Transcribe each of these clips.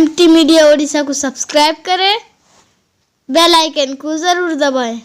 MT media Odisha को subscribe करें, bell icon को ज़रूर दबाएं।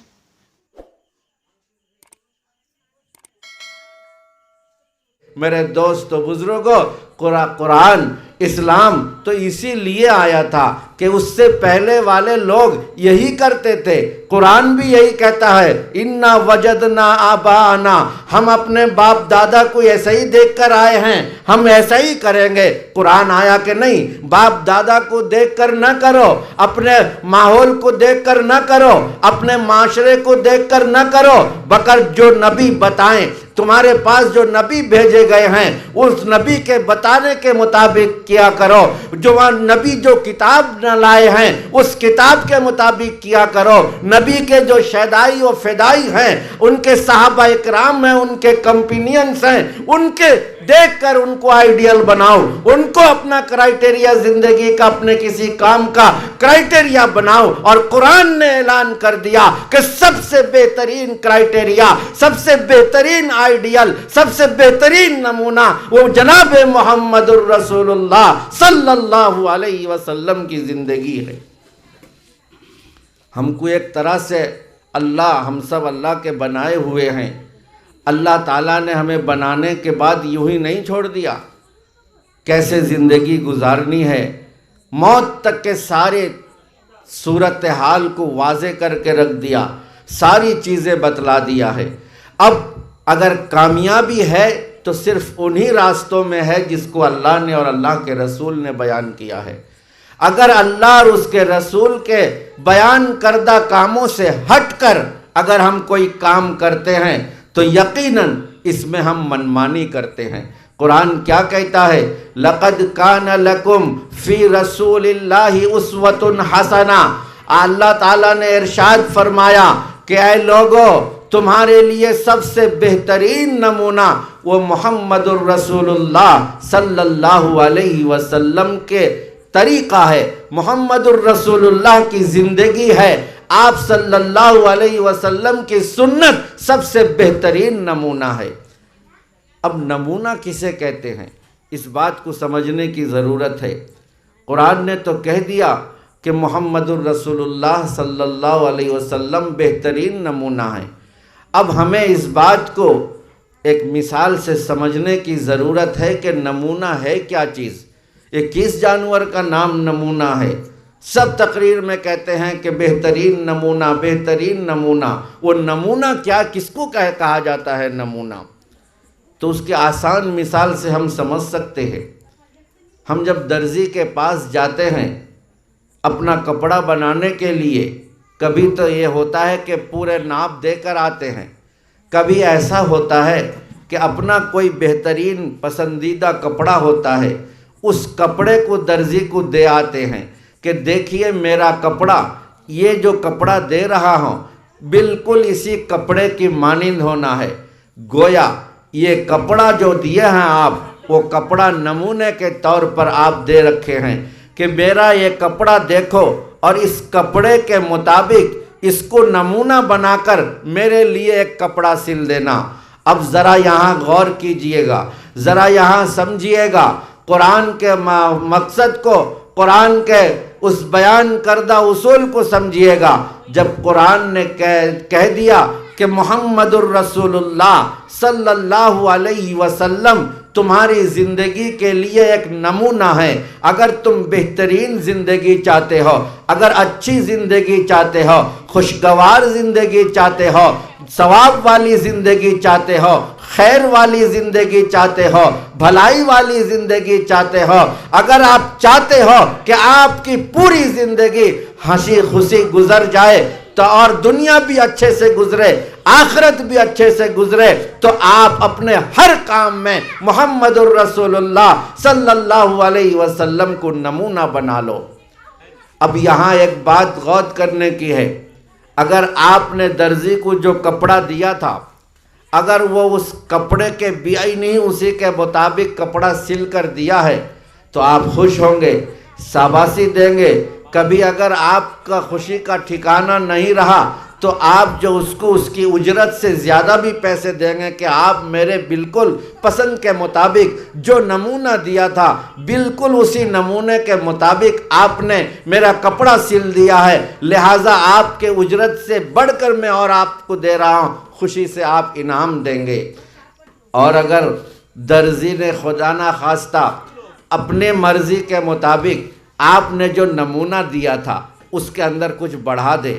मेरे दोस्तों बुजुर्गों, कुरान इस्लाम तो इसीलिए आया था कि उससे पहले वाले लोग यही करते थे। कुरान भी यही कहता है, इन्ना वजदना आबाना, हम अपने बाप दादा को ऐसा ही देख कर आए हैं, हम ऐसा ही करेंगे। कुरान आया कि नहीं, बाप दादा को देख कर न करो, अपने माहौल को देख कर न करो, अपने माशरे को देख कर न करो, बकर जो नबी बताएं, तुम्हारे पास जो नबी भेजे गए हैं उस नबी के बताने के मुताबिक किया करो। जो नबी जो किताब न लाए हैं उस किताब के मुताबिक किया करो। नबी के जो शहदाई और फिदाई हैं, उनके सहाबा इकराम हैं, उनके कंपेनियंस हैं, उनके देखकर उनको आइडियल बनाओ, उनको अपना क्राइटेरिया जिंदगी का, अपने किसी काम का क्राइटेरिया बनाओ। और कुरान ने ऐलान कर दिया कि सबसे बेहतरीन क्राइटेरिया, सबसे बेहतरीन आइडियल, सबसे बेहतरीन नमूना वो जनाब मोहम्मदुर रसूलुल्लाह सल्लल्लाहु अलैहि वसल्लम की जिंदगी है। हमको एक तरह से हम सब अल्लाह के बनाए हुए हैं। अल्लाह ताला ने हमें बनाने के बाद यूं ही नहीं छोड़ दिया, कैसे ज़िंदगी गुजारनी है, मौत तक के सारे सूरत हाल को वाज़े करके रख दिया, सारी चीज़ें बतला दिया है। अब अगर कामयाबी है तो सिर्फ उन्हीं रास्तों में है जिसको अल्लाह ने और अल्लाह के रसूल ने बयान किया है। अगर अल्लाह और उसके रसूल के बयान करदा कामों से हटकर अगर हम कोई काम करते हैं तो यकीनन इसमें हम मनमानी करते हैं। कुरान क्या कहता है, लक़द कान लकुम फ़ी रसूलिल्लाहि उस्वतुन हसना। अल्लाह ताला ने इरशाद फरमाया कि ऐ लोगों, तुम्हारे लिए सबसे बेहतरीन नमूना वो मुहम्मदुर रसूलुल्लाह सल्लल्लाहु अलैहि वसल्लम के तरीक़ा है, मुहम्मदुर रसूलुल्लाह की ज़िंदगी है। आप सल्लल्लाहु अलैहि वसल्लम की सुन्नत सबसे बेहतरीन नमूना है। अब नमूना किसे कहते हैं, इस बात को समझने की ज़रूरत है। कुरान ने तो कह दिया कि मुहम्मदुर रसूलुल्लाह सल्लल्लाहु अलैहि वसल्लम बेहतरीन नमूना है। अब हमें इस बात को एक मिसाल से समझने की ज़रूरत है कि नमूना है क्या चीज़। ये किस जानवर का नाम नमूना है? सब तकरीर में कहते हैं कि बेहतरीन नमूना, बेहतरीन नमूना। वो नमूना क्या, किसको कहा जाता है नमूना? तो उसके आसान मिसाल से हम समझ सकते हैं। हम जब दर्जी के पास जाते हैं अपना कपड़ा बनाने के लिए, कभी तो ये होता है कि पूरे नाप देकर आते हैं, कभी ऐसा होता है कि अपना कोई बेहतरीन पसंदीदा कपड़ा होता है, उस कपड़े को दर्जी को दे आते हैं कि देखिए मेरा कपड़ा, ये जो कपड़ा दे रहा हूँ बिल्कुल इसी कपड़े की मानिंद होना है। गोया ये कपड़ा जो दिए हैं आप, वो कपड़ा नमूने के तौर पर आप दे रखे हैं कि मेरा ये कपड़ा देखो और इस कपड़े के मुताबिक इसको नमूना बनाकर मेरे लिए एक कपड़ा सिल देना। अब ज़रा यहाँ गौर कीजिएगा, ज़रा यहाँ समझिएगा कुरान के मकसद को, कुरान के उस बयान करदा उसूल को समझिएगा। जब कुरान ने कह दिया कि मुहम्मदुर रसूलुल्लाह सल्लल्लाहु अलैहि वसल्लम तुम्हारी ज़िंदगी के लिए एक नमूना है, अगर तुम बेहतरीन ज़िंदगी चाहते हो, अगर अच्छी ज़िंदगी चाहते हो, खुशगवार ज़िंदगी चाहते हो, सवाब वाली ज़िंदगी चाहते हो, खैर वाली ज़िंदगी चाहते हो, भलाई वाली ज़िंदगी चाहते हो, अगर आप चाहते हो कि आपकी पूरी ज़िंदगी हंसी खुशी गुजर जाए तो और दुनिया भी अच्छे से गुजरे, आखिरत भी अच्छे से गुजरे, तो आप अपने हर काम में मुहम्मदुर रसूलुल्लाह सल्लल्लाहु अलैहि वसल्लम को नमूना बना लो। अब यहाँ एक बात गौर करने की है, अगर आपने दर्जी को जो कपड़ा दिया था, अगर वो उस कपड़े के बियाई नहीं उसी के मुताबिक कपड़ा सिल कर दिया है तो आप खुश होंगे, शाबाशी देंगे। कभी अगर आपका खुशी का ठिकाना नहीं रहा تو آپ جو اس کو اس کی اجرت سے زیادہ بھی پیسے دیں گے کہ آپ میرے بالکل پسند کے مطابق جو نمونہ دیا تھا بالکل اسی نمونے کے مطابق آپ نے میرا کپڑا سل دیا ہے، لہٰذا آپ کے اجرت سے بڑھ کر میں اور آپ کو دے رہا ہوں، خوشی سے آپ انعام دیں گے۔ اور اگر درزی نے خدا نہ خواستہ اپنے مرضی کے مطابق آپ نے جو نمونہ دیا تھا اس کے اندر کچھ بڑھا دے،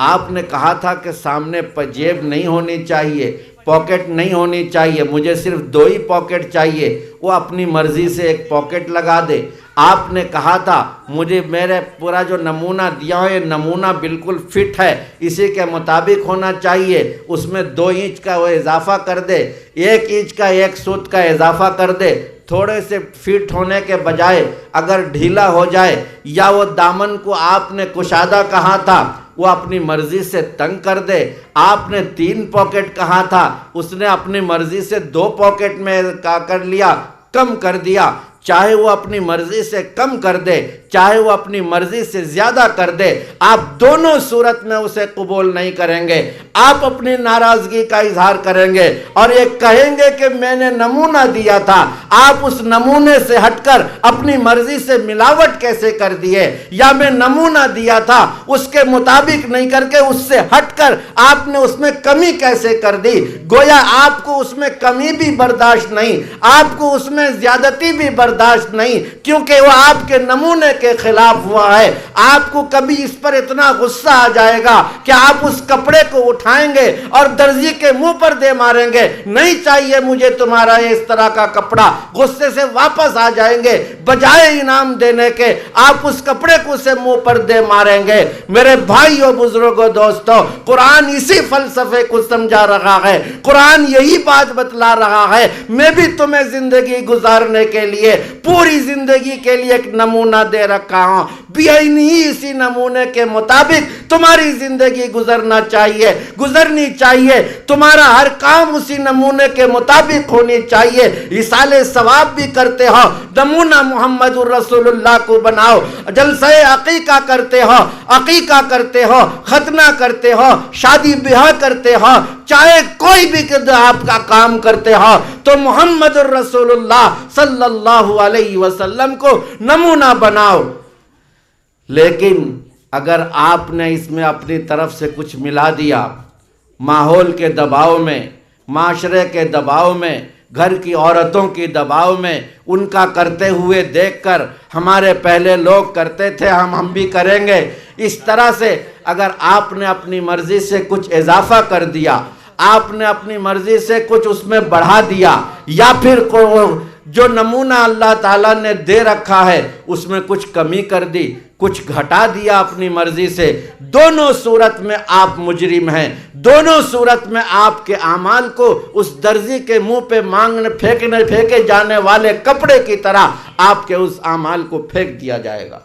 آپ نے کہا تھا کہ سامنے جیب نہیں ہونی چاہیے، پاکٹ نہیں ہونی چاہیے، مجھے صرف 2 ہی پاکٹ چاہیے، وہ اپنی مرضی سے 1 پاکٹ لگا دے۔ آپ نے کہا تھا مجھے میرے پورا جو نمونہ دیا ہو یہ نمونہ بالکل فٹ ہے، اسی کے مطابق ہونا چاہیے، اس میں 2 انچ کا وہ اضافہ کر دے، 1 انچ کا 1 سوت کا اضافہ کر دے، تھوڑے سے فٹ ہونے کے بجائے اگر ڈھیلا ہو جائے یا وہ دامن کو آپ نے کشادہ کہا تھا وہ اپنی مرضی سے تنگ کر دے، آپ نے 3 پاکٹ کہا تھا اس نے اپنی مرضی سے 2 پاکٹ میں کر لیا، کم کر دیا، چاہے وہ اپنی مرضی سے کم کر دے چاہے وہ اپنی مرضی سے زیادہ کر دے، آپ دونوں صورت میں اسے قبول نہیں کریں گے، آپ اپنی ناراضگی کا اظہار کریں گے اور یہ کہیں گے کہ میں نے نمونہ دیا تھا، آپ اس نمونے سے ہٹ کر اپنی مرضی سے ملاوٹ کیسے کر دیے، یا میں نمونہ دیا تھا اس کے مطابق نہیں کر کے اس سے ہٹ کر آپ نے اس میں کمی کیسے کر دی، گویا آپ کو اس میں کمی بھی برداشت نہیں، آپ کو اس میں زیادتی بھی برداشت نہیں، کیونکہ وہ آپ کے نمونے کے خلاف ہوا ہے۔ آپ کو کبھی اس پر اتنا غصہ آ جائے گا کہ آپ اس کپڑے کو اٹھائیں گے اور درزی کے منہ پر دے ماریں گے، نہیں چاہیے مجھے تمہارا اس طرح کا کپڑا، غصے سے واپس آ جائیں گے، بجائے انعام دینے کے آپ اس کپڑے کو اسے منہ پر دے ماریں گے۔ میرے بھائیوں، بزرگوں، دوستوں، قرآن اسی فلسفے کو سمجھا رہا ہے، قرآن یہی بات بتلا رہا ہے۔ میں بھی تمہیں زندگی گزارنے کے لیے پوری زندگی کے لیے ایک نمونہ دے رکھا ہوں، اسی نمونے کے مطابق تمہاری زندگی گزرنی چاہیے، تمہارا ہر کام اسی نمونے کے مطابق ہونی چاہیے۔ ایصال ثواب بھی کرتے ہو، نمونہ محمد الرسول اللہ کو بناؤ، جلسہ عقیقہ کرتے ہو، ختنہ کرتے ہو، شادی بیاہ کرتے ہو، چاہے کوئی بھی آپ کا کام کرتے ہو تو محمد الرسول اللہ صلی اللہ علیہ وسلم کو نمونہ بناؤ۔ لیکن اگر آپ نے اس میں اپنی طرف سے کچھ ملا دیا، ماحول کے دباؤ میں، معاشرے کے دباؤ میں، گھر کی عورتوں کی دباؤ میں، ان کا کرتے ہوئے دیکھ کر ہمارے پہلے لوگ کرتے تھے ہم بھی کریں گے، اس طرح سے اگر آپ نے اپنی مرضی سے کچھ اضافہ کر دیا، آپ نے اپنی مرضی سے کچھ اس میں بڑھا دیا، یا پھر جو نمونہ اللہ تعالیٰ نے دے رکھا ہے اس میں کچھ کمی کر دی، کچھ گھٹا دیا اپنی مرضی سے، دونوں صورت میں آپ مجرم ہیں، دونوں صورت میں آپ کے اعمال کو اس درزی کے منہ پہ پھینکے جانے والے کپڑے کی طرح آپ کے اس اعمال کو پھینک دیا جائے گا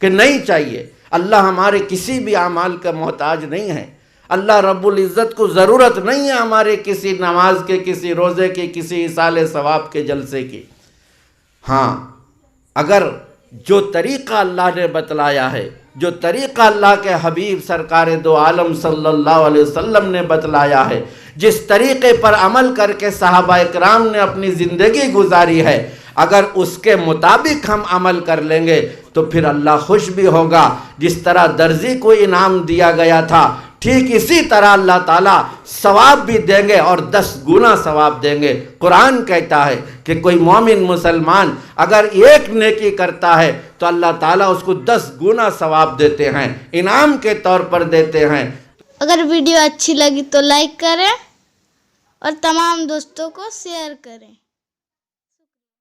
کہ نہیں چاہیے۔ اللہ ہمارے کسی بھی اعمال کا محتاج نہیں ہے، اللہ رب العزت کو ضرورت نہیں ہے ہمارے کسی نماز کے، کسی روزے کی، کسی ایصال ثواب کے جلسے کی۔ ہاں، اگر جو طریقہ اللہ نے بتلایا ہے، جو طریقہ اللہ کے حبیب سرکار دو عالم صلی اللہ علیہ وسلم نے بتلایا ہے، جس طریقے پر عمل کر کے صحابہ اکرام نے اپنی زندگی گزاری ہے، اگر اس کے مطابق ہم عمل کر لیں گے تو پھر اللہ خوش بھی ہوگا۔ جس طرح درزی کو انعام دیا گیا تھا، ٹھیک اسی طرح اللہ تعالیٰ ثواب بھی دیں گے اور 10 گنا ثواب دیں گے۔ قرآن کہتا ہے کہ کوئی مومن مسلمان اگر ایک نیکی کرتا ہے تو اللہ تعالیٰ اس کو 10 گنا ثواب دیتے ہیں، انعام کے طور پر دیتے ہیں۔ اگر ویڈیو اچھی لگی تو لائک کریں اور تمام دوستوں کو شیئر کریں۔